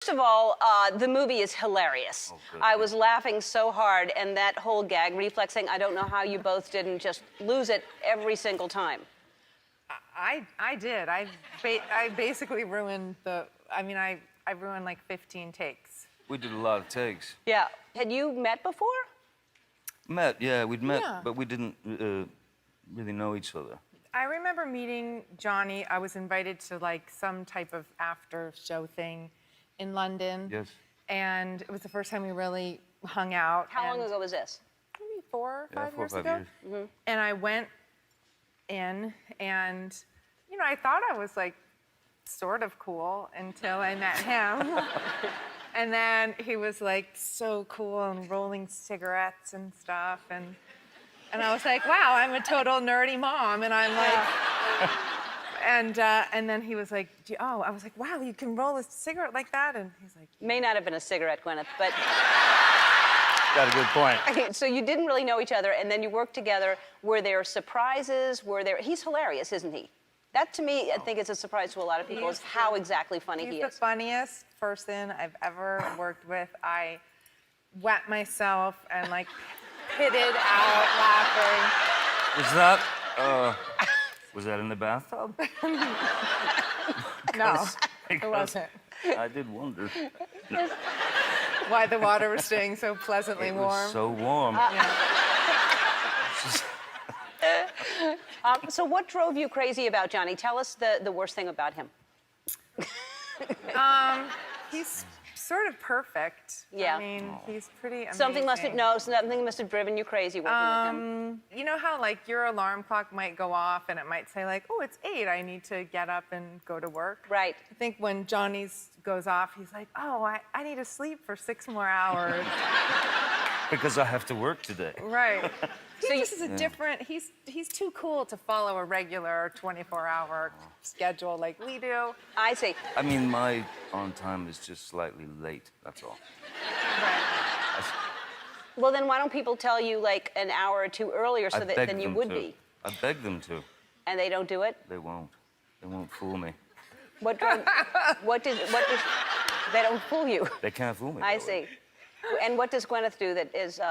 First of all, the movie is hilarious. good. I was laughing so hard, and that whole gag reflexing, I don't know how you both didn't just lose it every single time. I did. I basically ruined the. I mean, I ruined like 15 takes. We did a lot of takes. Yeah. Had you met before? Met, yeah, we'd met, Yeah. but we didn't really know each other. I remember meeting Johnny. I was invited to like some type of after show thing in London. Yes. And it was the first time we really hung out. How long ago was this? Maybe 4 or 5 4 or years 5 ago. years. Mm-hmm. And I went in, and you know, I thought I was like sort of cool until I met him. And then he was like so cool and rolling cigarettes and stuff, and I was like, wow, I'm a total nerdy mom, and I'm like, and then he was like, oh, I was like, wow, you can roll a cigarette like that, and he's like, May not have been a cigarette, Gwyneth, but Got a good point. okay, so you didn't really know each other, and then you worked together. Were there surprises? He's hilarious, isn't he? That, to me, I think is a surprise to a lot of people, is how exactly funny he he's the is. funniest person I've ever worked with. I wet myself and like pitted out laughing. Was that in the bathtub? No, it Because wasn't. I did wonder. Why the water was staying so pleasantly It warm. was so warm. So what drove you crazy about Johnny? Tell us the worst thing about him. He's sort of perfect. Yeah. I mean, he's pretty amazing. Something must have driven you crazy working with him. You know how like your alarm clock might go off and it might say like, oh, it's 8, I need to get up and go to work. Right. I think when Johnny's goes off, he's like, oh, I need to sleep for 6 more hours. Because I have to work today. Right. So He just is a different, he's too cool to follow a regular 24-hour schedule like we do. I see. I mean, my on time is just slightly late, that's all. Right. Well, then why don't people tell you like an hour or 2 earlier so I that beg then you them would to. be? I beg them to. And they don't do it? They won't. They won't fool me. What did they don't fool you? They can't fool me. I that way. see. And what does Gwyneth do that is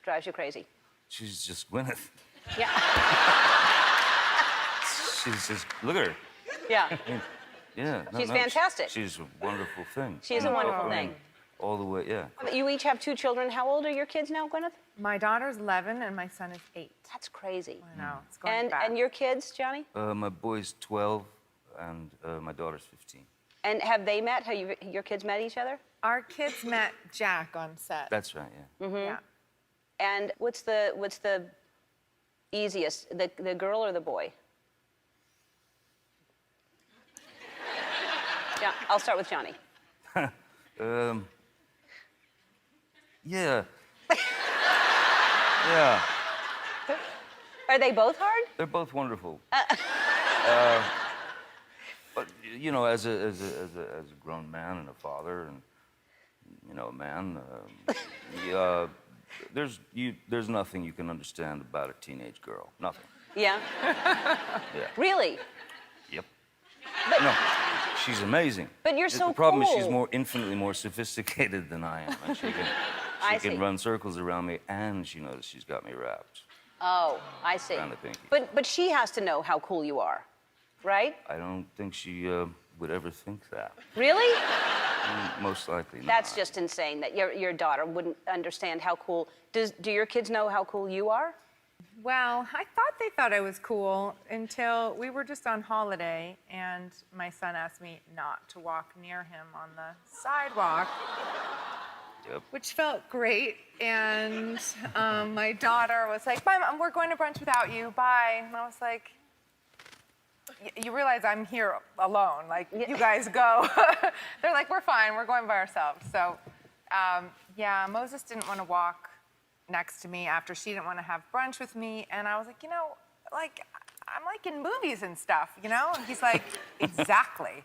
drives you crazy? She's just Gwyneth. Yeah. She's just, look at her. Yeah. Yeah. She's fantastic. She's a wonderful thing. She's a wonderful I mean, thing. all the way, yeah. You each have 2 children. How old are your kids now, Gwyneth? My daughter's 11 and my son is 8. That's crazy. I know, it's going fast. And your kids, Johnny? My boy's 12 and my daughter's 15. And have they met? Have your kids met each other? Our kids met Jack on set. That's right, yeah. Yeah. And what's the easiest, the girl or the boy? Yeah, I'll start with Johnny. Yeah. Yeah. Are they both hard? They're both wonderful. But you know, as a grown man and a father, and you know, a man, there's nothing you can understand about a teenage girl. Nothing. Yeah. Yeah. Really? Yep. But, No, she's amazing. But you're so The problem is she's cool. infinitely more sophisticated than I am, and she I can see. run circles around me, and she knows she's got me wrapped. Oh, I see. Around the pinky. But she has to know how cool you are, right? I don't think she would ever think that. Really? Most likely not. That's just insane that your daughter wouldn't understand how cool. Do your kids know how cool you are? Well, I thought they thought I was cool until we were just on holiday and my son asked me not to walk near him on the sidewalk, Yep. which felt great. And my daughter was like, "Bye, Mom, we're going to brunch without you. Bye." And I was like, you realize I'm here alone. Like, you guys go. They're like, we're fine. We're going by ourselves. So, yeah, Moses didn't want to walk next to me after she didn't want to have brunch with me. And I was like, you know, like, I'm like in movies and stuff, you know? And he's like, exactly.